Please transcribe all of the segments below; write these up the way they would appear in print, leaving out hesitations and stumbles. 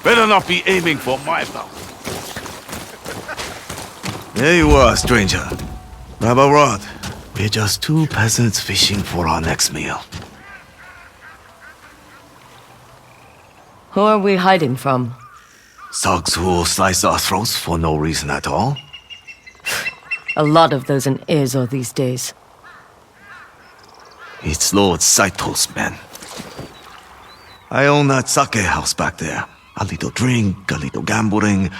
Better not be aiming for my mouth. There you are, stranger. Grab a rod. We're just two peasants fishing for our next meal. Who are we hiding from? Thugs who will slice our throats for no reason at all. A lot of those in Ezo these days. It's Lord Saito's men. I own that sake house back there. A little drink, a little gambling.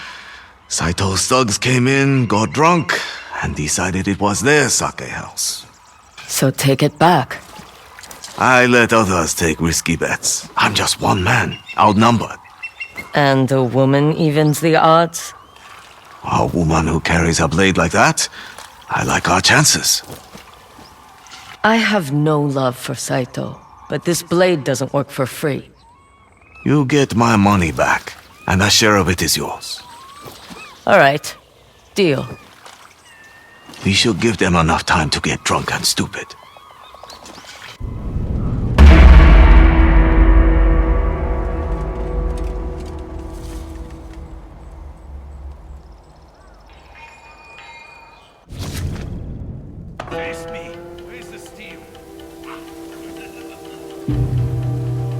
Saito's thugs came in, got drunk, and decided it was their sake house. So take it back. I let others take risky bets. I'm just one man, outnumbered. And a woman evens the odds? A woman who carries a blade like that? I like our chances. I have no love for Saito, but this blade doesn't work for free. You get my money back, and a share of it is yours. All right. Deal. We should give them enough time to get drunk and stupid.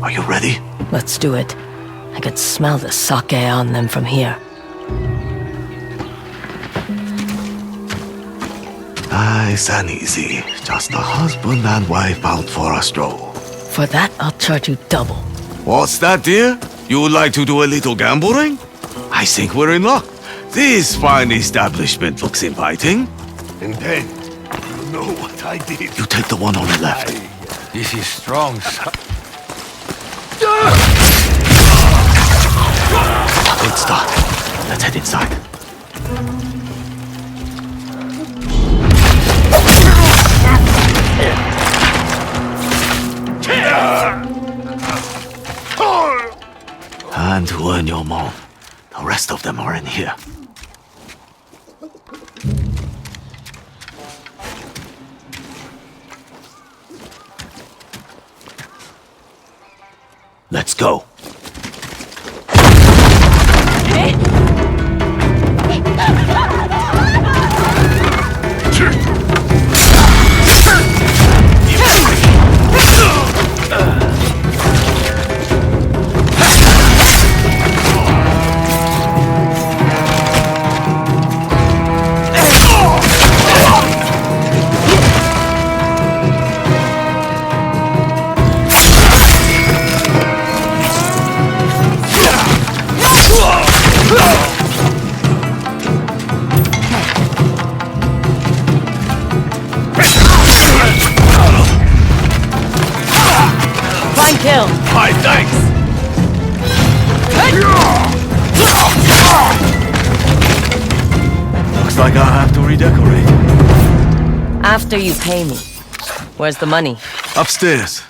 Are you ready? Let's do it. I could smell the sake on them from here. Nice and easy. Just a husband and wife out for a stroll. For that, I'll charge you double. What's that, dear? You would like to do a little gambling? I think we're in luck. This fine establishment looks inviting. And then, you know what I did? You take the one on the left. This is strong, son. Good start. Let's head inside. And to earn your mom. The rest of them are in here. Let's go. Kill. Hi, thanks! Looks like I'll have to redecorate. After you pay me. Where's the money? Upstairs.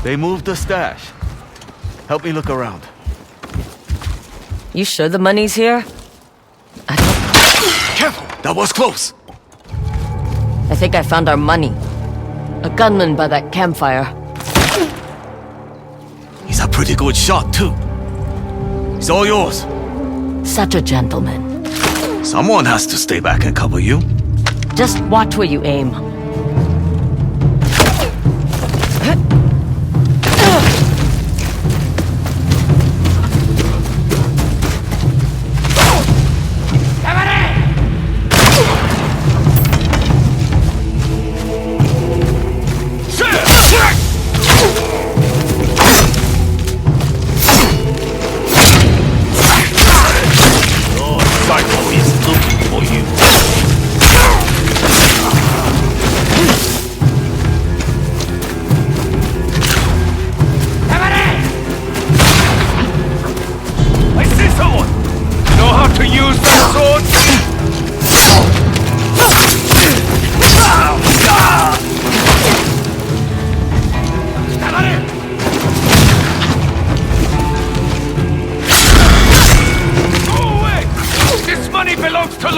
They moved the stash. Help me look around. You sure the money's here? Careful! That was close! I think I found our money. A gunman by that campfire. He's a pretty good shot, too. It's all yours. Such a gentleman. Someone has to stay back and cover you. Just watch where you aim.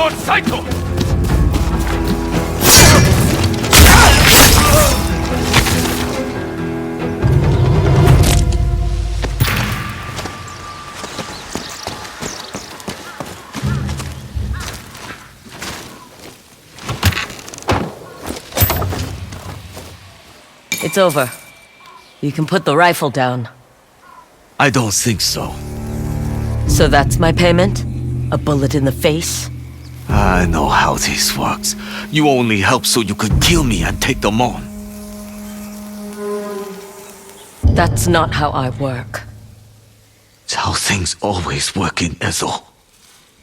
Lord Saito! It's over. You can put the rifle down. I don't think so. So that's my payment? A bullet in the face? I know how this works. You only help so you could kill me and take them on. That's not how I work. It's how things always work in Ezo.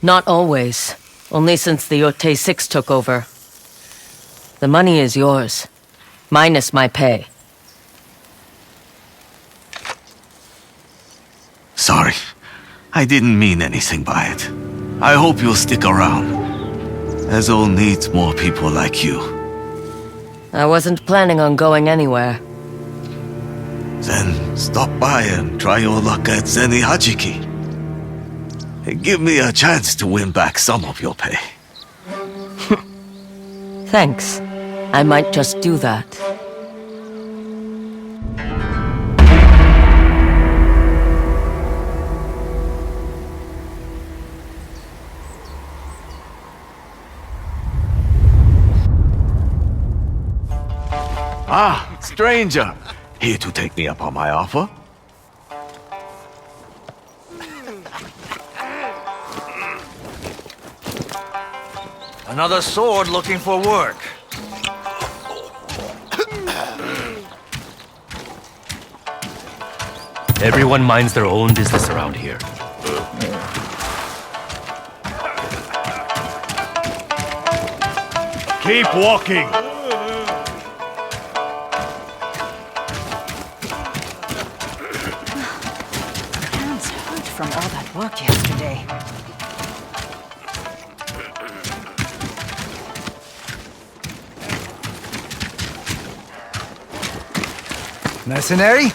Not always. Only since the Yotei 6 took over. The money is yours. Minus my pay. Sorry. I didn't mean anything by it. I hope you'll stick around. Ezo needs more people like you. I wasn't planning on going anywhere. Then stop by and try your luck at Zeni Hachiki. Give me a chance to win back some of your pay. Thanks. I might just do that. Ah, stranger. Here to take me up on my offer? Another sword looking for work. Everyone minds their own business around here. Keep walking. Hands hurt from all that work yesterday. Mercenary?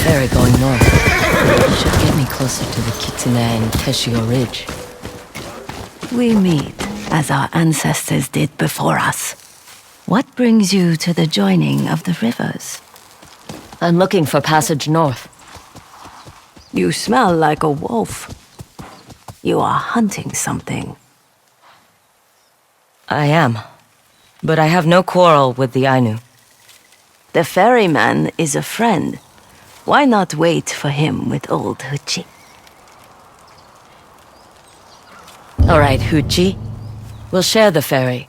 Ferry going north. Should get me closer to the Kitsune and Teshio Ridge. We meet as our ancestors did before us. What brings you to the joining of the rivers? I'm looking for passage north. You smell like a wolf. You are hunting something. I am. But I have no quarrel with the Ainu. The ferryman is a friend. Why not wait for him with old Huchi? All right, Huchi. We'll share the ferry.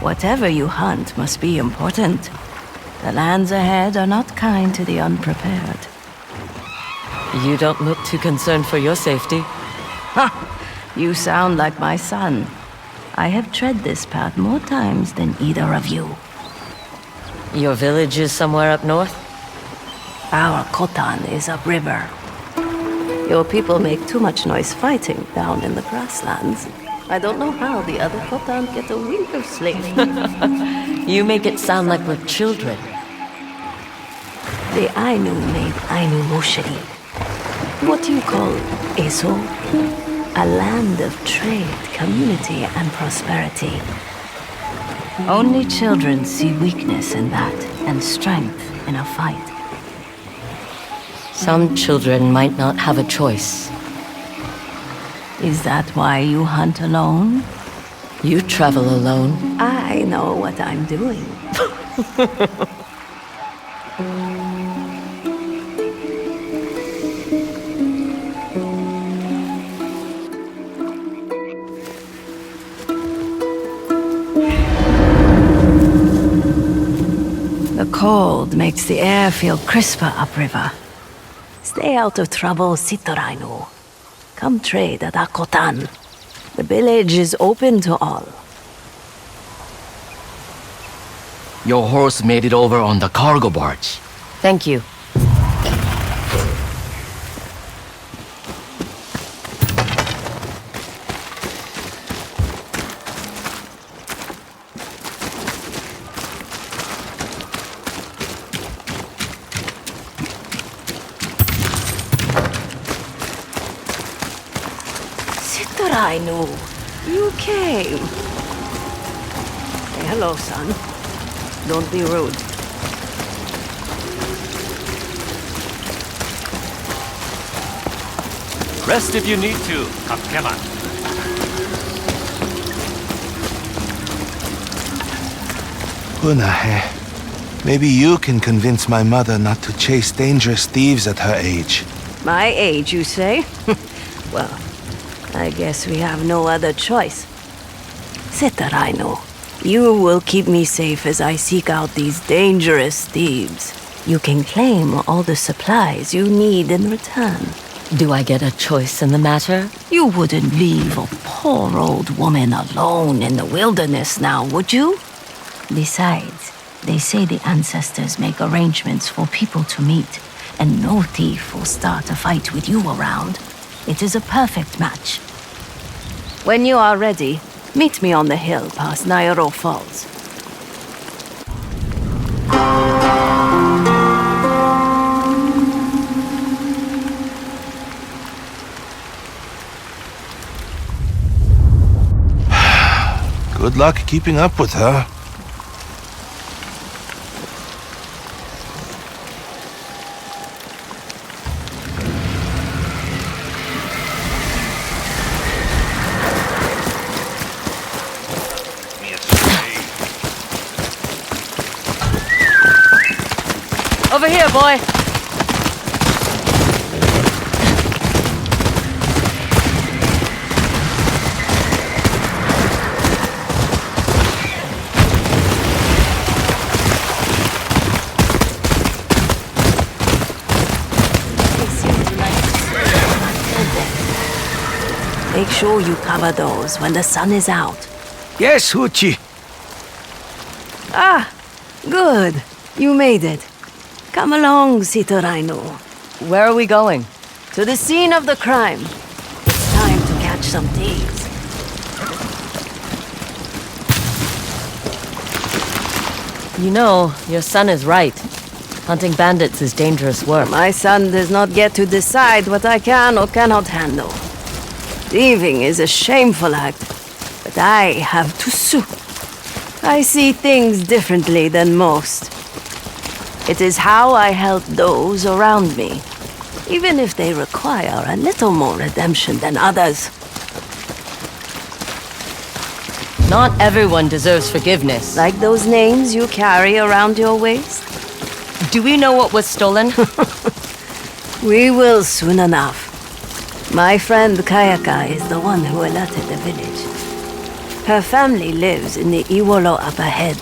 Whatever you hunt must be important. The lands ahead are not kind to the unprepared. You don't look too concerned for your safety. You sound like my son. I have tread this path more times than either of you. Your village is somewhere up north? Our Khotan is upriver. Your people make too much noise fighting down in the grasslands. I don't know how the other Khotan get a wink of sleep. You make it sound like we're children. The Ainu made Ainu Moshiri. What do you call Eso? A land of trade, community, and prosperity. Only children see weakness in that, and strength in a fight. Some children might not have a choice. Is that why you hunt alone? You travel alone. I know what I'm doing. The cold makes the air feel crisper upriver. Stay out of trouble, Sitorainu. Come trade at Akotan. The village is open to all. Your horse made it over on the cargo barge. Thank you. Sitorainu, you came. Say hello, son. Don't be rude. Rest if you need to, Gentleman. Unahe, maybe you can convince my mother not to chase dangerous thieves at her age. My age, you say? Well, I guess we have no other choice. Sitorainu, you will keep me safe as I seek out these dangerous thieves. You can claim all the supplies you need in return. Do I get a choice in the matter? You wouldn't leave a poor old woman alone in the wilderness now, would you? Besides, they say the ancestors make arrangements for people to meet, and no thief will start a fight with you around. It is a perfect match. When you are ready, meet me on the hill past Nairo Falls. Good luck keeping up with her. Over here, boy! Make sure you cover those when the sun is out. Yes, Huchi. Ah, good. You made it. Come along, Sitorainu. Where are we going? To the scene of the crime. It's time to catch some thieves. You know, your son is right. Hunting bandits is dangerous work. My son does not get to decide what I can or cannot handle. Thieving is a shameful act, but I have to sue. I see things differently than most. It is how I help those around me, even if they require a little more redemption than others. Not everyone deserves forgiveness. Like those names you carry around your waist? Do we know what was stolen? We will soon enough. My friend Kayaka is the one who alerted the village. Her family lives in the Iwolo up ahead.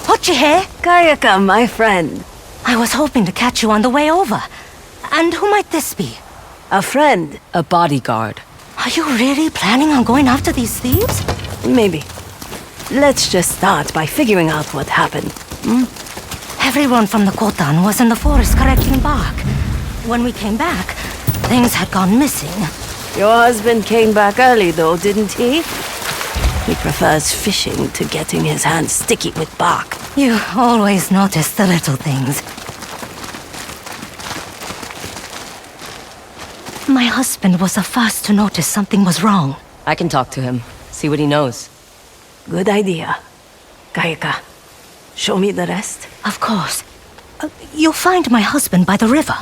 Hochihe? Kayaka, my friend. I was hoping to catch you on the way over. And who might this be? A friend. A bodyguard. Are you really planning on going after these thieves? Maybe. Let's just start by figuring out what happened. Everyone from the Kotan was in the forest collecting bark. When we came back, things had gone missing. Your husband came back early, though, didn't he? He prefers fishing to getting his hands sticky with bark. You always notice the little things. My husband was the first to notice something was wrong. I can talk to him, see what he knows. Good idea. Kayaka, show me the rest. Of course. You'll find my husband by the river.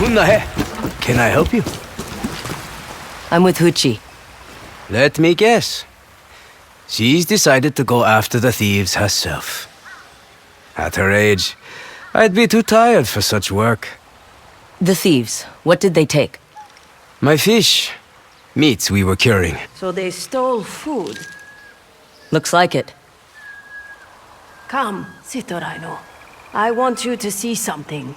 Unahe, can I help you? I'm with Huchi. Let me guess. She's decided to go after the thieves herself. At her age, I'd be too tired for such work. The thieves, what did they take? My fish. Meats we were curing. So they stole food. Looks like it. Come, Sitoraino. I want you to see something.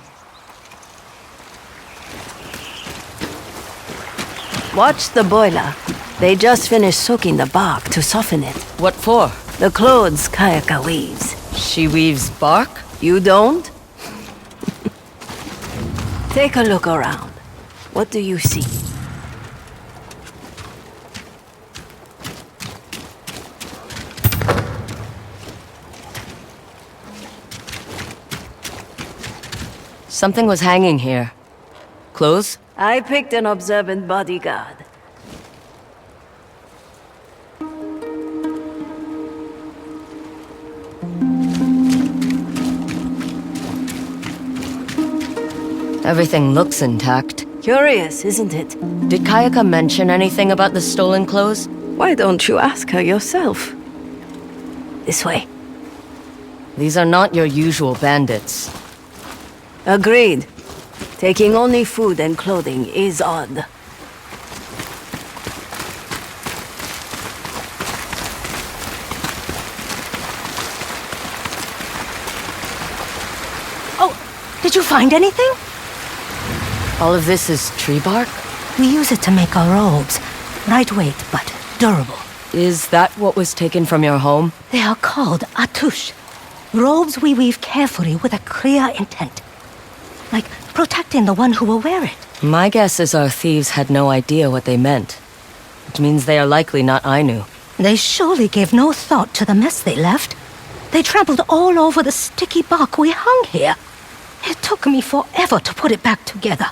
Watch the boiler. They just finished soaking the bark to soften it. What for? The clothes Kayaka weaves. She weaves bark? You don't? Take a look around. What do you see? Something was hanging here. Clothes? I picked an observant bodyguard. Everything looks intact. Curious, isn't it? Did Kayaka mention anything about the stolen clothes? Why don't you ask her yourself? This way. These are not your usual bandits. Agreed. Taking only food and clothing is odd. Oh, did you find anything? All of this is tree bark? We use it to make our robes. Lightweight, but durable. Is that what was taken from your home? They are called atush. Robes we weave carefully with a clear intent. Like protecting the one who will wear it. My guess is our thieves had no idea what they meant. Which means they are likely not Ainu. They surely gave no thought to the mess they left. They trampled all over the sticky bark we hung here. It took me forever to put it back together.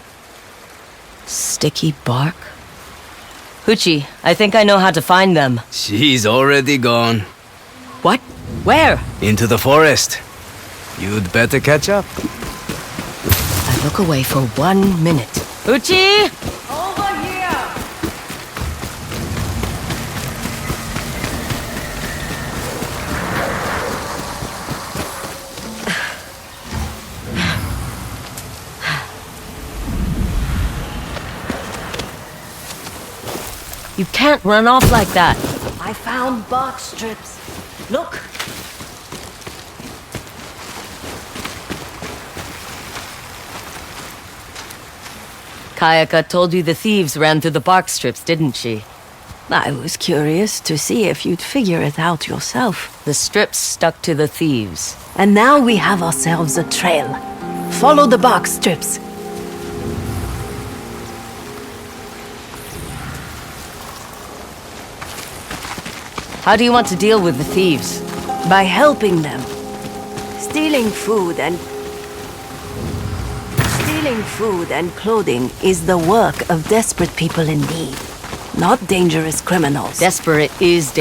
Sticky bark? Huchi, I think I know how to find them. She's already gone. What? Where? Into the forest. You'd better catch up. I look away for 1 minute. Huchi! Over here! You can't run off like that. I found bark strips. Look! Kayaka told you the thieves ran through the bark strips, didn't she? I was curious to see if you'd figure it out yourself. The strips stuck to the thieves. And now we have ourselves a trail. Follow the bark strips. How do you want to deal with the thieves? By helping them. Stealing food and clothing is the work of desperate people in need, not dangerous criminals. Desperate is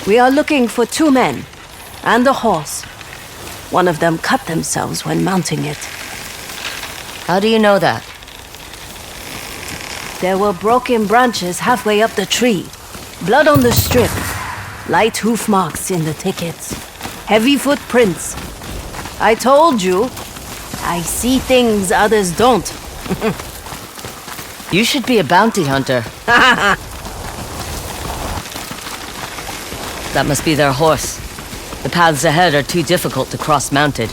We are looking for 2 men and a horse. One of them cut themselves when mounting it. How do you know that? There were broken branches halfway up the tree. Blood on the strip. Light hoof marks in the tickets. Heavy footprints. I told you, I see things others don't. You should be a bounty hunter. That must be their horse. The paths ahead are too difficult to cross mounted.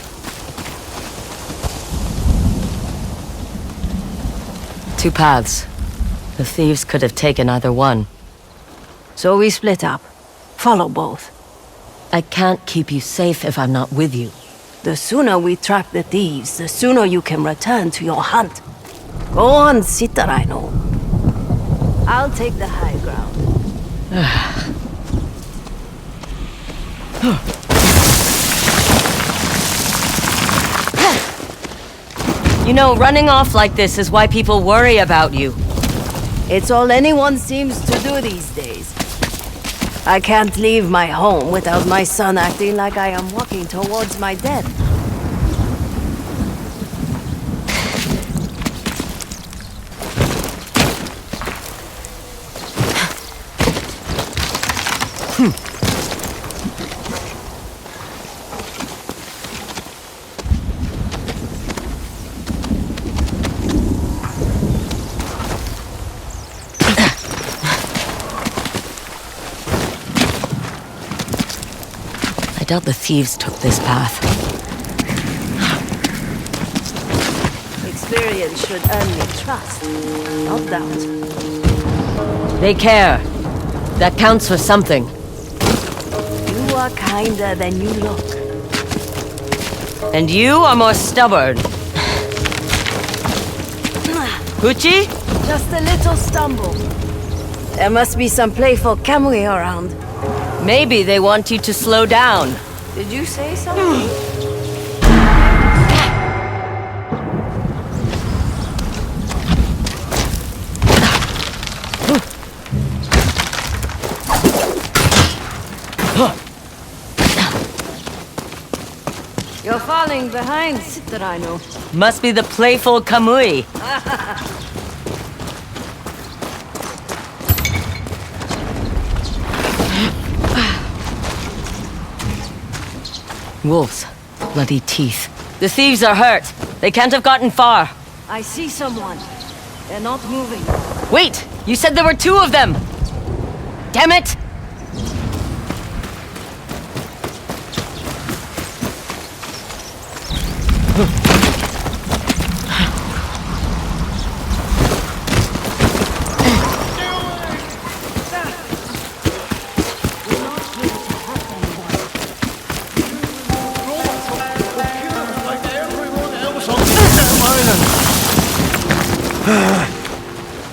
Two paths. The thieves could have taken either one. So we split up. Follow both. I can't keep you safe if I'm not with you. The sooner we track the thieves, the sooner you can return to your hunt. Go on, Sitaraino. I'll take the high ground. You know, running off like this is why people worry about you. It's all anyone seems to do these days. I can't leave my home without my son acting like I am walking towards my death. I doubt the thieves took this path. Experience should earn me trust, not doubt. They care. That counts for something. You are kinder than you look. And you are more stubborn. Gucci? Just a little stumble. There must be some playful Kamui around. Maybe they want you to slow down. Did you say something? You're falling behind, Citrano. Must be the playful Kamui. Wolves. Bloody teeth. The thieves are hurt. They can't have gotten far. I see someone. They're not moving. Wait! You said there were two of them! Damn it!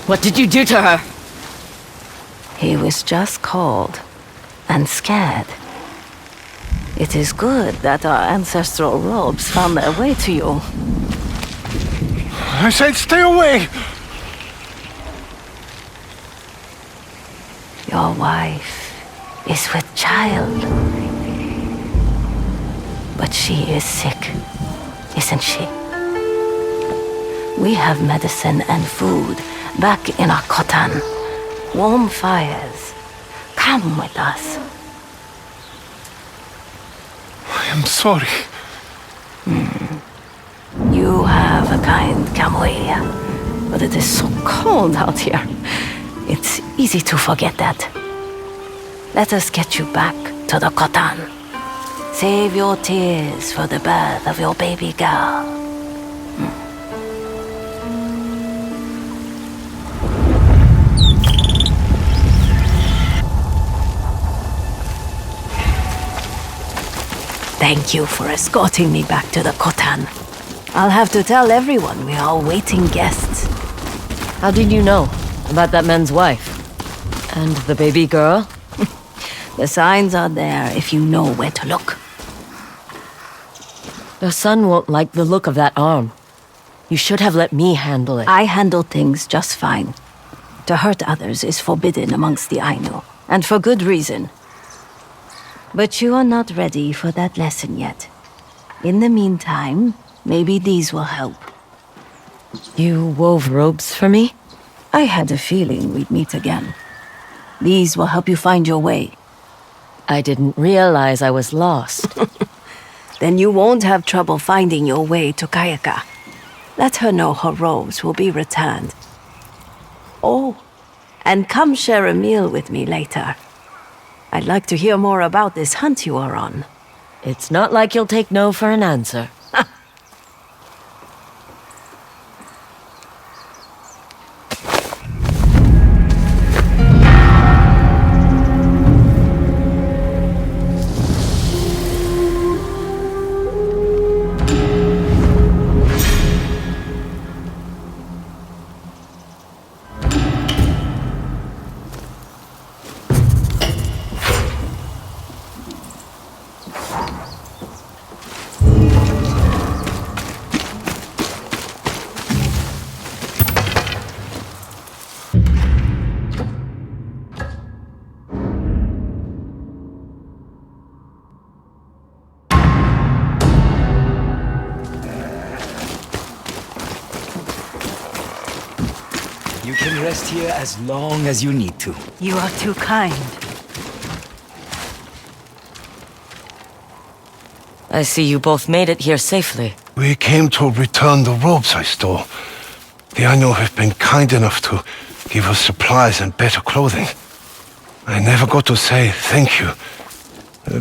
What did you do to her? He was just cold and scared. It is good that our ancestral robes found their way to you. I said stay away! Your wife is with child. But she is sick, isn't she? We have medicine and food back in our kotan. Warm fires. Come with us. I am sorry. You have a kind Kamui, but it is so cold out here. It's easy to forget that. Let us get you back to the kotan. Save your tears for the birth of your baby girl. Thank you for escorting me back to the kotan. I'll have to tell everyone we are waiting guests. How did you know about that man's wife? And the baby girl? The signs are there if you know where to look. The son won't like the look of that arm. You should have let me handle it. I handle things just fine. To hurt others is forbidden amongst the Ainu, and for good reason. But you are not ready for that lesson yet. In the meantime, maybe these will help. You wove robes for me? I had a feeling we'd meet again. These will help you find your way. I didn't realize I was lost. Then you won't have trouble finding your way to Kayaka. Let her know her robes will be returned. Oh, and come share a meal with me later. I'd like to hear more about this hunt you are on. It's not like you'll take no for an answer. You can rest here as long as you need to. You are too kind. I see you both made it here safely. We came to return the robes I stole. The Ainu have been kind enough to give us supplies and better clothing. I never got to say thank you.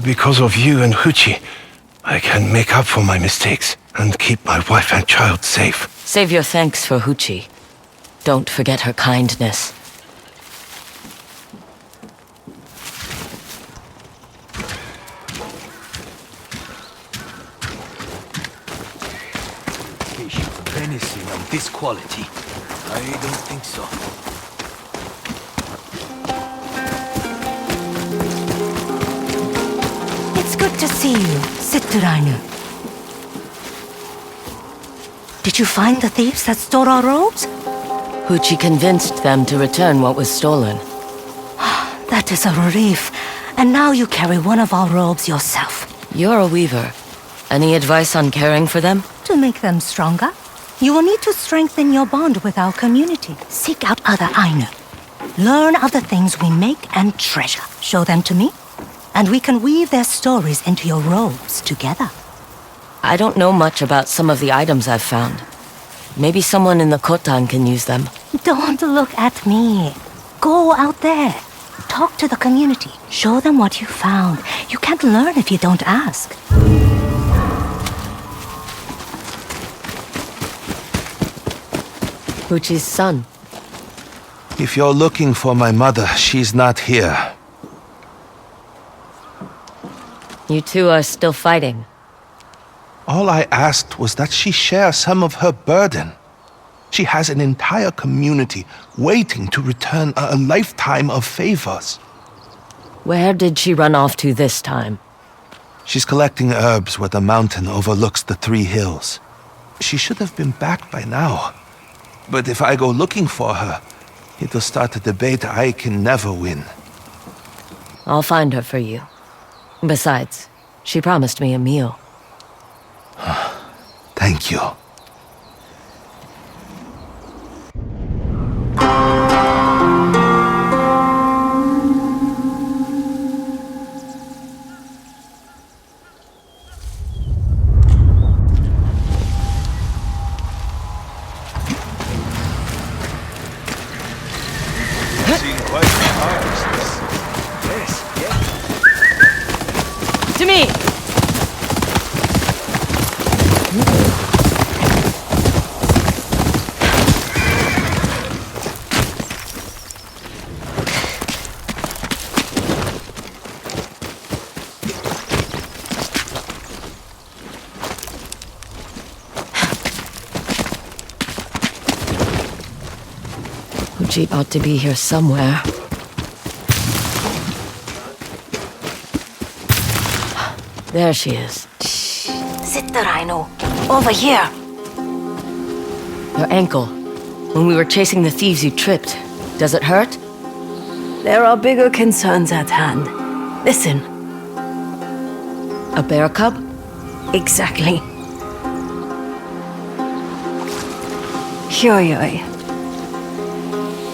Because of you and Huchi, I can make up for my mistakes and keep my wife and child safe. Save your thanks for Huchi. Don't forget her kindness. Venison of this quality? I don't think so. It's good to see you, Siturainu. Did you find the thieves that stole our robes? Huchi convinced them to return what was stolen. That is a relief. And now you carry one of our robes yourself. You're a weaver. Any advice on caring for them? To make them stronger, you will need to strengthen your bond with our community. Seek out other Ainu. Learn of the things we make and treasure. Show them to me, and we can weave their stories into your robes together. I don't know much about some of the items I've found. Maybe someone in the Kotan can use them. Don't look at me. Go out there. Talk to the community. Show them what you found. You can't learn if you don't ask. Huchi's son. If you're looking for my mother, she's not here. You two are still fighting. All I asked was that she share some of her burden. She has an entire community waiting to return a lifetime of favors. Where did she run off to this time? She's collecting herbs where the mountain overlooks the 3 hills. She should have been back by now. But if I go looking for her, it'll start a debate I can never win. I'll find her for you. Besides, she promised me a meal. Thank you. To me! Huchi ought to be here somewhere. There she is. Siturainu, over here. Your ankle. When we were chasing the thieves, you tripped. Does it hurt? There are bigger concerns at hand. Listen. A bear cub? Exactly. Yotei.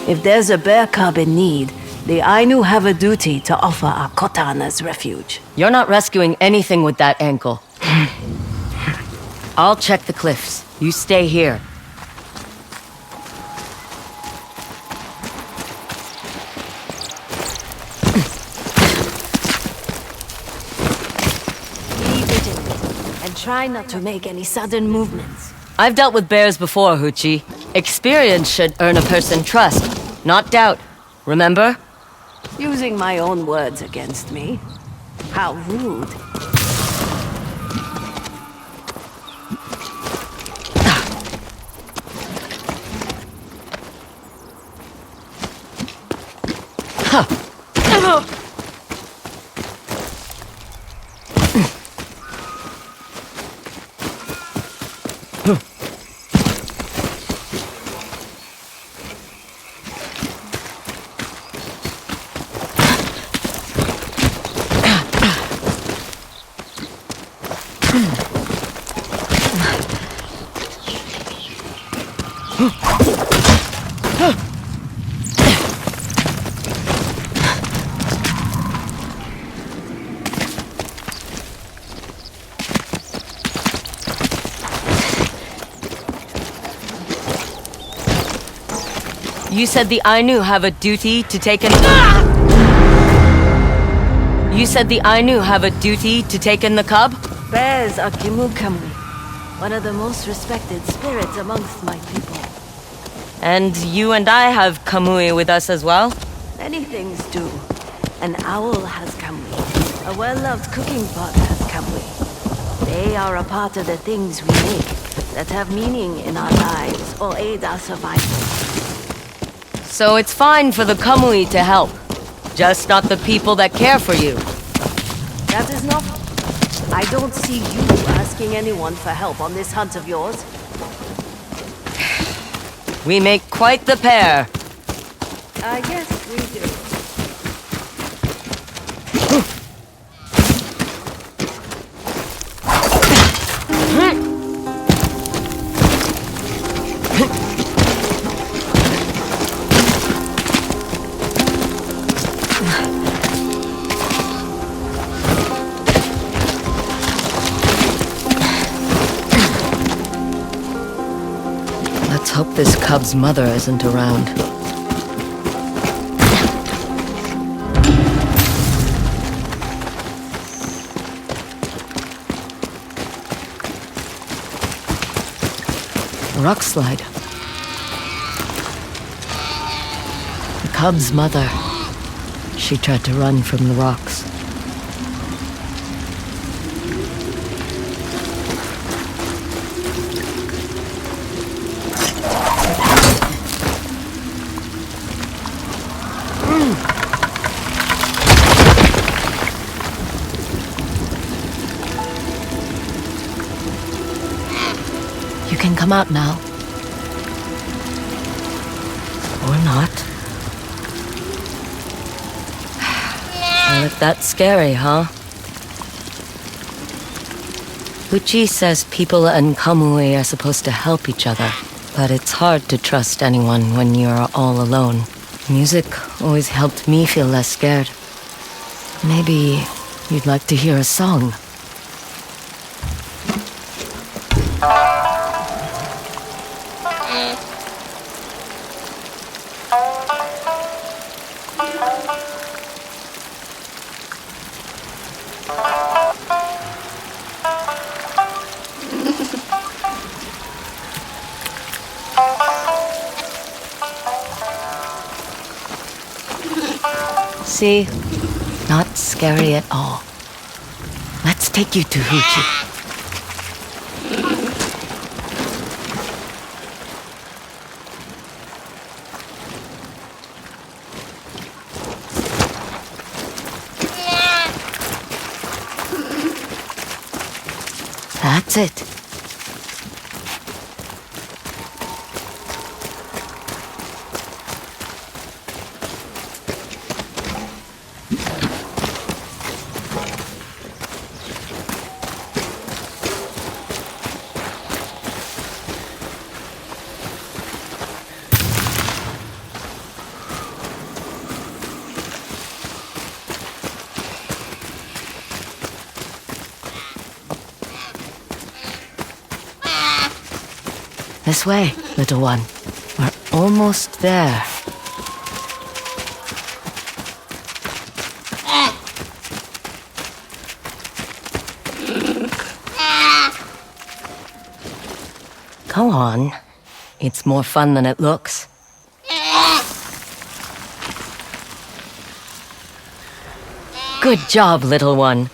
If there's a bear cub in need, the Ainu have a duty to offer our Kotanas refuge. You're not rescuing anything with that ankle. I'll check the cliffs. You stay here. Be vigilant and try not to make any sudden movements. I've dealt with bears before, Huchi. Experience should earn a person trust, not doubt. Remember? Using my own words against me. How rude. You said the Ainu have a duty to take in... You said the Ainu have a duty to take in the cub? Bears are Kimukamui, one of the most respected spirits amongst my people. And you and I have Kamui with us as well? Many things do. An owl has Kamui. A well-loved cooking pot has Kamui. They are a part of the things we make that have meaning in our lives or aid our survival. So it's fine for the Kamui to help, just not the people that care for you. That is not... I don't see you asking anyone for help on this hunt of yours. We make quite the pair. I guess we do. Let's hope this cub's mother isn't around. Rock slide. The cub's mother. She tried to run from the rocks. You can come out now. Or not. Well, if that's scary, huh? Uchi says people and Kamui are supposed to help each other, but it's hard to trust anyone when you're all alone. Music always helped me feel less scared. Maybe you'd like to hear a song. See? Not scary at all. Let's take you to Uchi. That's it. This way, little one. We're almost there. Go on. It's more fun than it looks. Good job, little one.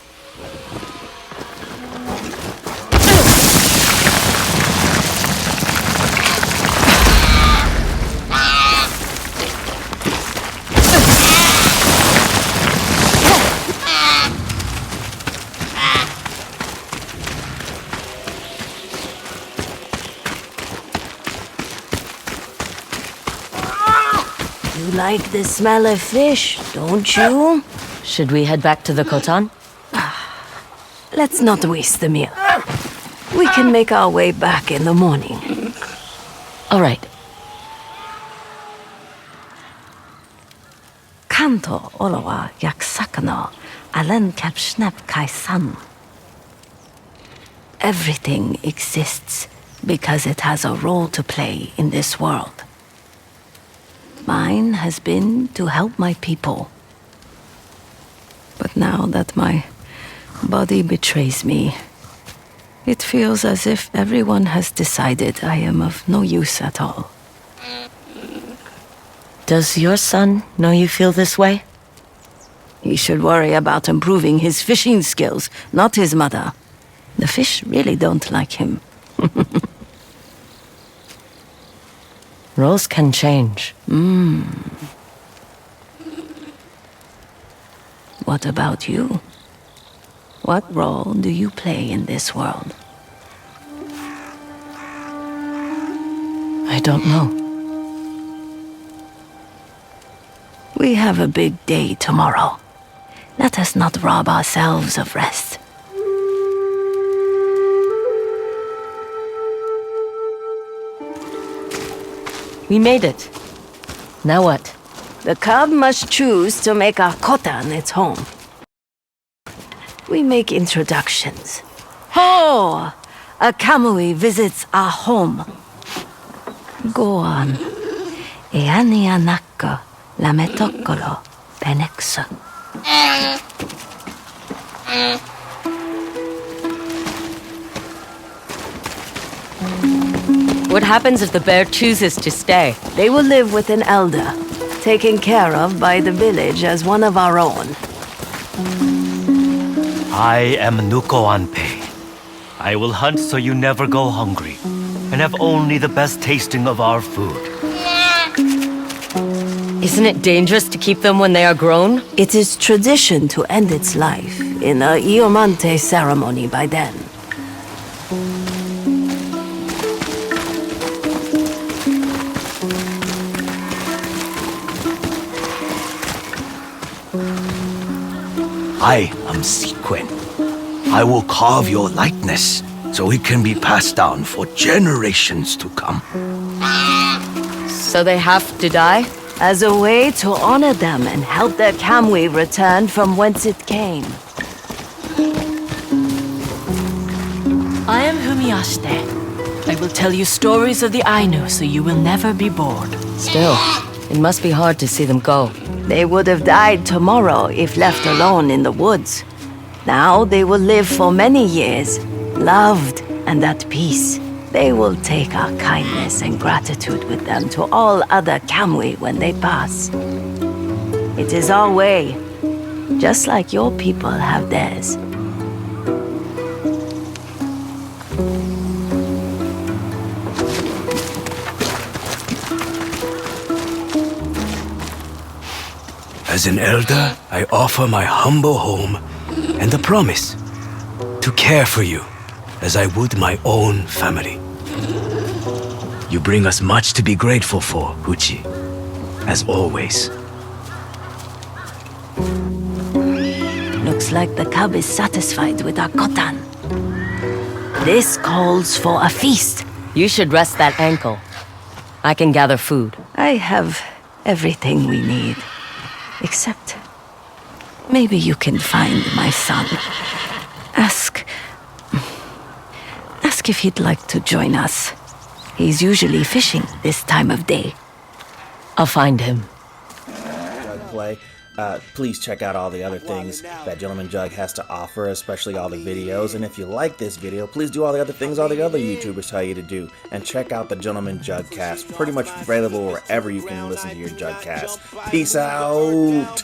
You like the smell of fish, don't you? Should we head back to the Kotan? Let's not waste the meal. We can make our way back in the morning. All right. Kanto olowa yaksakano alen kapsnap kaisan. Everything exists because it has a role to play in this world. Mine has been to help my people. But now that my body betrays me, it feels as if everyone has decided I am of no use at all. Does your son know you feel this way? He should worry about improving his fishing skills, not his mother. The fish really don't like him. Roles can change. What about you? What role do you play in this world? I don't know. We have a big day tomorrow. Let us not rob ourselves of rest. We made it. Now what? The cub must choose to make our kotan its home. We make introductions. Ho! A kamui visits our home. Go on. Eania nakko lametokolo penexo. What happens if the bear chooses to stay? They will live with an elder, taken care of by the village as one of our own. I am Nuko Anpei. I will hunt so you never go hungry, and have only the best tasting of our food. Isn't it dangerous to keep them when they are grown? It is tradition to end its life in a Iomante ceremony by then. I am Sequin. I will carve your likeness so it can be passed down for generations to come. So they have to die? As a way to honor them and help their kamui return from whence it came. I am Humiaste. I will tell you stories of the Ainu so you will never be bored. Still, it must be hard to see them go. They would have died tomorrow if left alone in the woods. Now they will live for many years, loved and at peace. They will take our kindness and gratitude with them to all other kamui when they pass. It is our way, just like your people have theirs. As an elder, I offer my humble home and the promise to care for you as I would my own family. You bring us much to be grateful for, Uchi, as always. Looks like the cub is satisfied with our kotan. This calls for a feast. You should rest that ankle. I can gather food. I have everything we need. Except, maybe you can find my son. Ask if he'd like to join us. He's usually fishing this time of day. I'll find him. Play. Please check out all the other things that Gentleman Jug has to offer, especially all the videos. And if you like this video, please do all the other things all the other YouTubers tell you to do. And check out the Gentleman Jug cast, pretty much available wherever you can listen to your Jug cast. Peace out!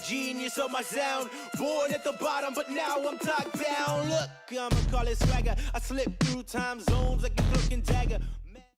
Genius of my sound, born at the bottom, but now I'm top down. Look, I'ma call it swagger. I slip through time zones like a cloak and dagger.